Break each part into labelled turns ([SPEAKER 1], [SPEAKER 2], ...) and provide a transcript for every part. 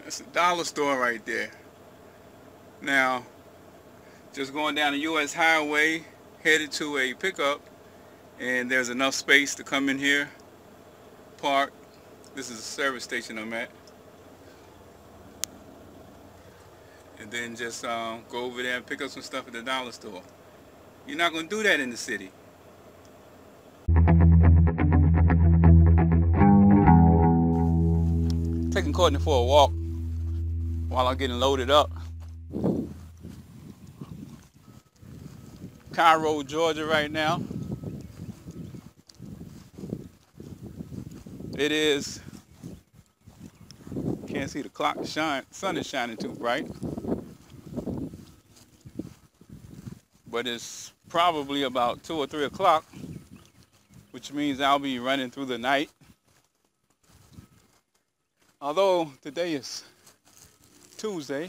[SPEAKER 1] That's a dollar store right there. Now, just going down the U.S. highway, headed to a pickup, and there's enough space to come in here, park. This is a service station I'm at. And then just go over there and pick up some stuff at the dollar store. You're not going to do that in the city. Taking Courtney for a walk while I'm getting loaded up. Cairo, Georgia right now. It is, can't see the clock shine, sun is shining too bright. But it's probably about 2 or 3 o'clock, which means I'll be running through the night. Although today is Tuesday,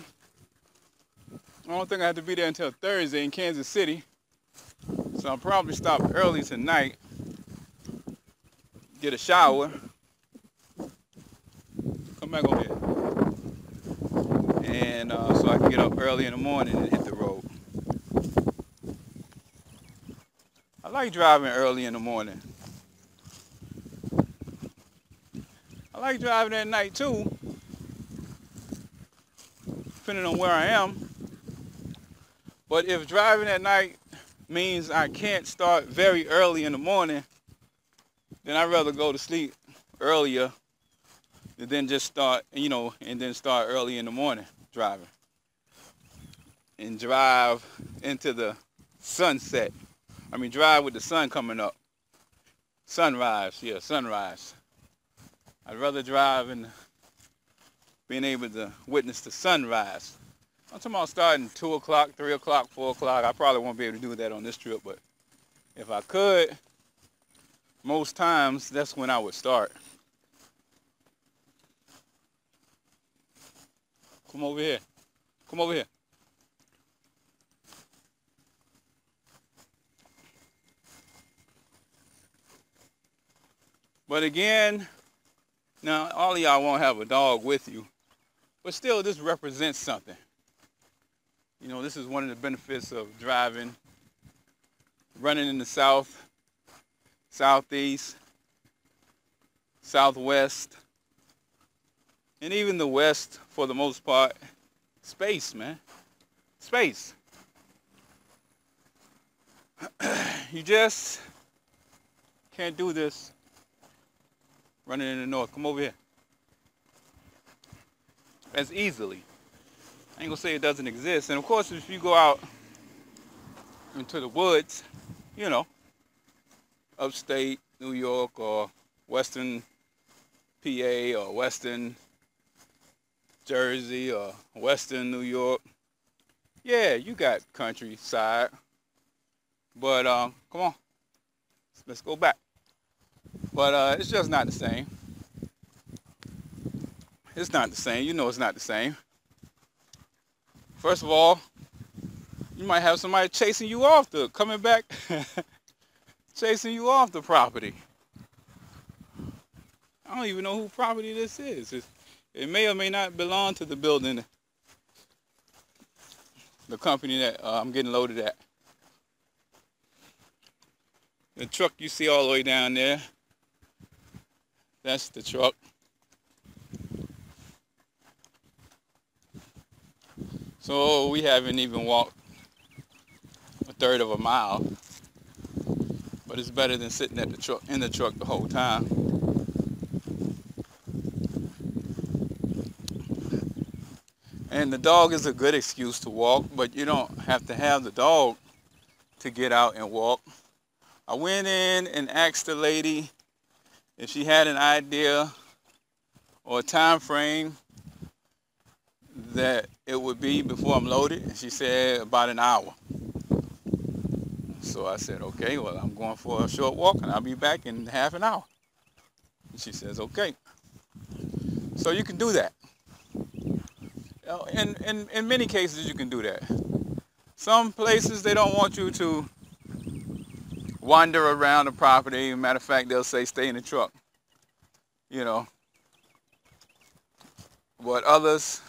[SPEAKER 1] I don't think I have to be there until Thursday in Kansas City. So I'll probably stop early tonight, get a shower, come back over here, and so I can get up early in the morning and hit the road. I like driving early in the morning. I like driving at night too, depending on where I am. But if driving at night means I can't start very early in the morning, then I'd rather go to sleep earlier and then just start, and then start early in the morning driving. And drive into the sunset. I mean, drive with the sun coming up. Sunrise, yeah, sunrise. I'd rather drive and being able to witness the sunrise. I'm talking about starting 2 o'clock, 3 o'clock, 4 o'clock. I probably won't be able to do that on this trip, but if I could, most times that's when I would start. Come over here. Come over here. But again, now all of y'all won't have a dog with you, but still this represents something. This is one of the benefits of driving, running in the south, southeast, southwest, and even the west for the most part. Space, man. Space. You just can't do this running in the north. Come over here. As easily. I ain't gonna say it doesn't exist. And of course, if you go out into the woods, upstate New York or western PA or western Jersey or western New York, yeah, you got countryside. But come on, let's go back. But it's just not the same. It's not the same. It's not the same. First of all, you might have somebody chasing you off coming back, chasing you off the property. I don't even know whose property this is. It may or may not belong to the building, the company that I'm getting loaded at. The truck you see all the way down there, that's the truck. So we haven't even walked a third of a mile, but it's better than sitting in the truck the whole time. And the dog is a good excuse to walk, but you don't have to have the dog to get out and walk. I went in and asked the lady if she had an idea or a time frame that it would be before I'm loaded, and she said about an hour. So I said, okay, well, I'm going for a short walk and I'll be back in half an hour. And she says, okay. So you can do that. In many cases you can do that. Some places they don't want you to wander around the property. Matter of fact, they'll say stay in the truck. But others,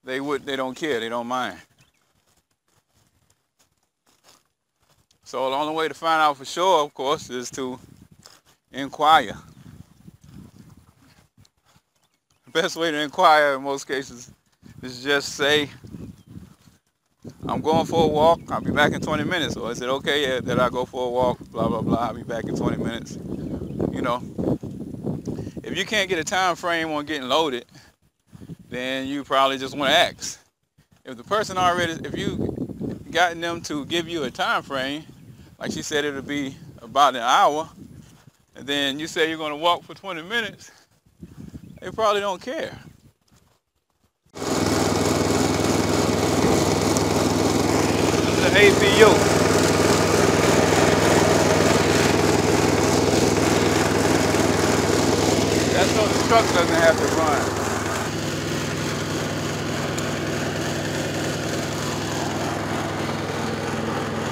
[SPEAKER 1] they don't care, they don't mind. So the only way to find out for sure, of course, is to inquire. The best way to inquire in most cases is just say, I'm going for a walk, I'll be back in 20 minutes. Or is it okay that I go for a walk, blah, blah, blah, I'll be back in 20 minutes. You know, if you can't get a time frame on getting loaded, then you probably just want to ask. If the person already, if you gotten them to give you a time frame, like she said it'll be about an hour, and then you say you're going to walk for 20 minutes, they probably don't care. This is the APU. That's so the truck doesn't have to run.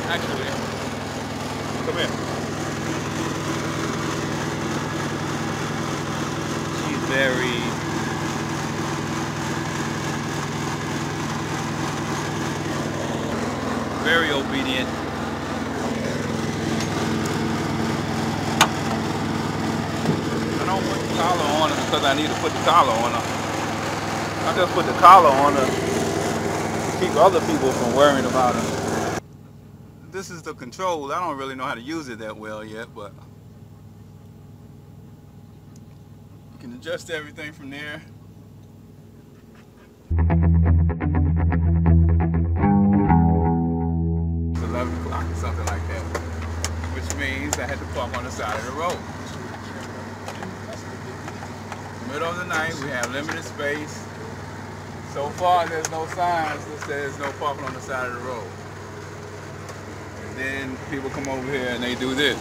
[SPEAKER 1] Actually, come here. She's very obedient. I don't put the collar on her because I need to put the collar on her. I just put the collar on her to keep other people from worrying about her. This is the control. I don't really know how to use it that well yet, but you can adjust everything from there. It's 11 o'clock or something like that, which means I had to park on the side of the road. Middle of the night, we have limited space. So far, there's no signs that says no parking on the side of the road. And then people come over here and they do this.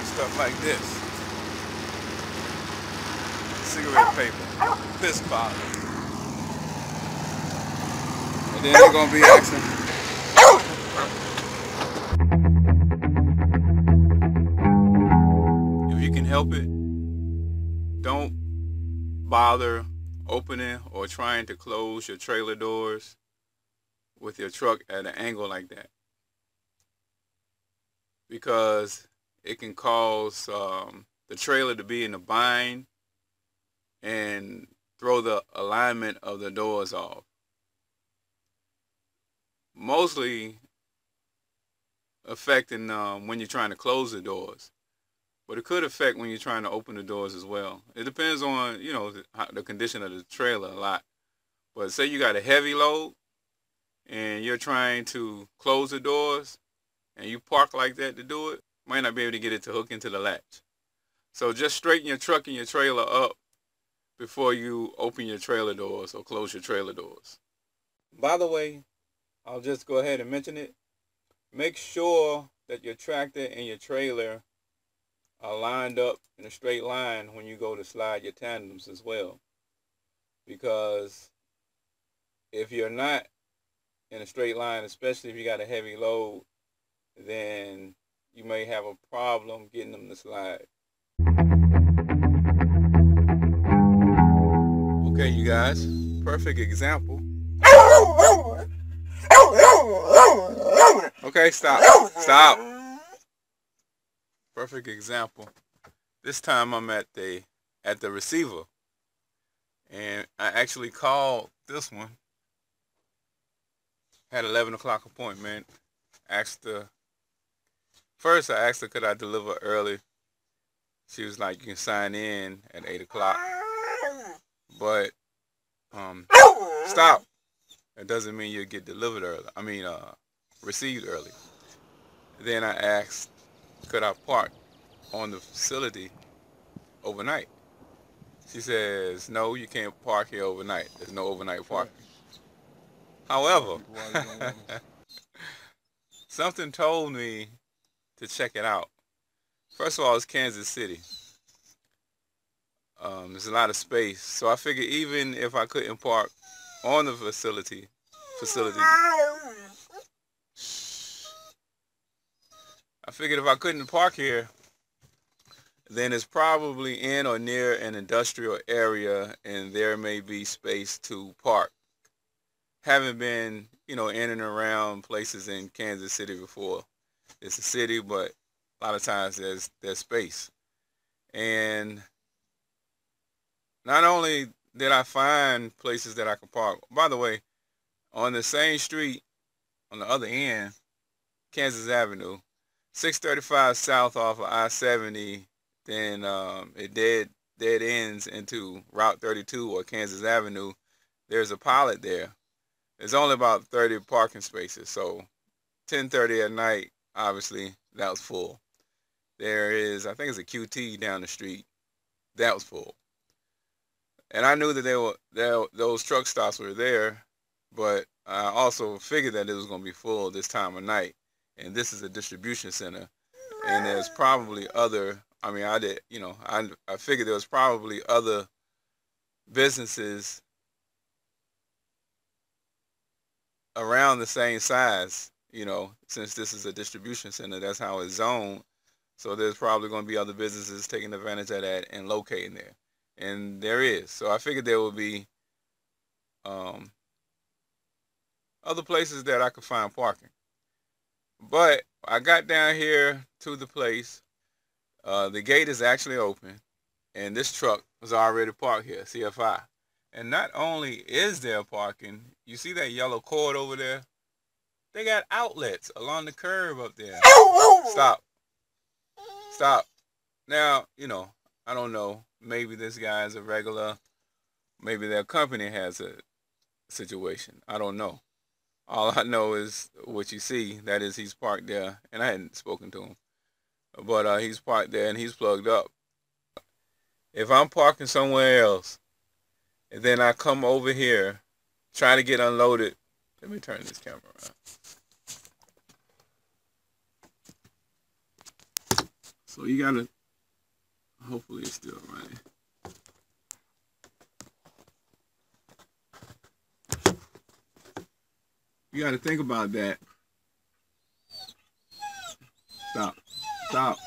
[SPEAKER 1] Stuff like this. Cigarette paper, piss bottles. And then they're gonna be asking. If you can help it, don't bother opening or trying to close your trailer doors with your truck at an angle like that, because it can cause the trailer to be in a bind and throw the alignment of the doors off. Mostly affecting when you're trying to close the doors, but it could affect when you're trying to open the doors as well. It depends on, you know, the condition of the trailer a lot. But say you got a heavy load and you're trying to close the doors and you park like that to do it, might not be able to get it to hook into the latch. So just straighten your truck and your trailer up before you open your trailer doors or close your trailer doors. By the way, I'll just go ahead and mention it. Make sure that your tractor and your trailer are lined up in a straight line when you go to slide your tandems as well. Because if you're not in a straight line, especially if you got a heavy load, then you may have a problem getting them to slide. Okay, you guys, perfect example. Okay, stop. Perfect example. This time I'm at the receiver, and I actually called this one. Had 11 o'clock appointment. First I asked her could I deliver early. She was like, you can sign in at 8 o'clock. But stop. It doesn't mean you'll get delivered early. Received early. Then I asked, could I park on the facility overnight? She says, no, you can't park here overnight. There's no overnight parking. However, something told me to check it out. First of all, it's Kansas City. There's a lot of space. So I figured even if I couldn't park on the facility, I figured if I couldn't park here, then it's probably in or near an industrial area, and there may be space to park. Haven't been, in and around places in Kansas City before. It's a city, but a lot of times there's space. And not only did I find places that I could park, by the way, on the same street, on the other end, Kansas Avenue, 635 south off of I-70, then it dead ends into Route 32 or Kansas Avenue. There's a pilot there. There's only about 30 parking spaces, so 10:30 at night, obviously, that was full. There is, I think it's a QT down the street, that was full. And I knew that those truck stops were there, but I also figured that it was going to be full this time of night. And this is a distribution center, and there's probably other. I mean, I figured there was probably other businesses around the same size. Since this is a distribution center, that's how it's zoned. So there's probably going to be other businesses taking advantage of that and locating there. And there is. So I figured there would be other places that I could find parking. But I got down here to the place. The gate is actually open, and this truck was already parked here, CFI. And not only is there parking, you see that yellow cord over there? They got outlets along the curb up there. Stop. Stop. Now, I don't know. Maybe this guy is a regular. Maybe their company has a situation. I don't know. All I know is what you see. That is, he's parked there, and I hadn't spoken to him. But he's parked there, and he's plugged up. If I'm parking somewhere else, and then I come over here, trying to get unloaded. Let me turn this camera around. So you gotta, hopefully it's still running. You gotta think about that. Stop. Stop.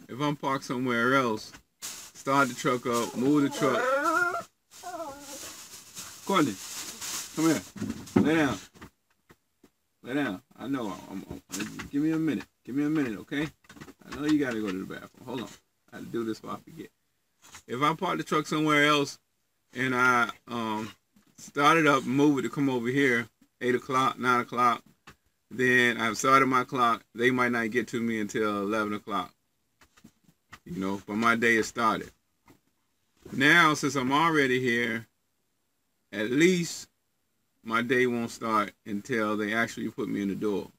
[SPEAKER 1] If I'm parked somewhere else, start the truck up, move the truck. Courtney, come here. Lay down. Lay down. I know. Give me a minute. Give me a minute, okay? I know you gotta go to the bathroom. Hold on. I have to do this before I forget. If I park the truck somewhere else and I start it up and move it to come over here, 8 o'clock, 9 o'clock, then I've started my clock. They might not get to me until 11 o'clock. But my day has started. Now, since I'm already here, at least my day won't start until they actually put me in the door.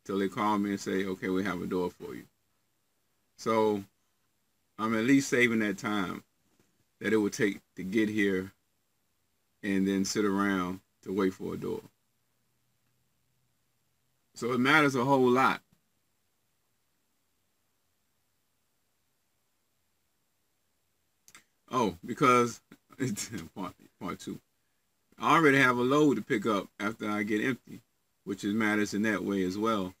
[SPEAKER 1] Till they call me and say, okay, we have a door for you. So I'm at least saving that time that it would take to get here and then sit around to wait for a door. So it matters a whole lot. Oh, because it's part two. I already have a load to pick up after I get empty, which matters in that way as well.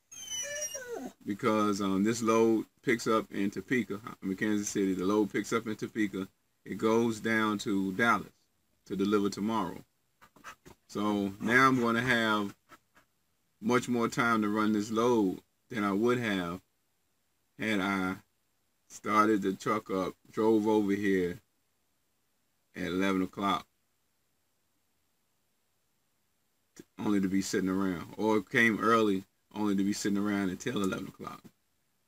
[SPEAKER 1] Because this load picks up in Topeka. I'm in Kansas City. The load picks up in Topeka. It goes down to Dallas to deliver tomorrow. So now I'm going to have much more time to run this load than I would have had I started the truck up, drove over here at 11 o'clock, only to be sitting around, or came early only to be sitting around until 11 o'clock.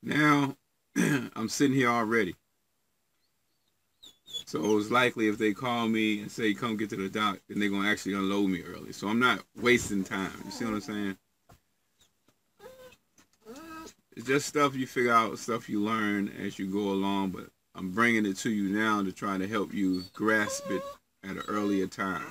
[SPEAKER 1] Now I'm sitting here already. So it's likely if they call me and say, come get to the dock, then they're going to actually unload me early. So I'm not wasting time. You see what I'm saying? It's just stuff you figure out, stuff you learn as you go along, but I'm bringing it to you now to try to help you grasp it at an earlier time.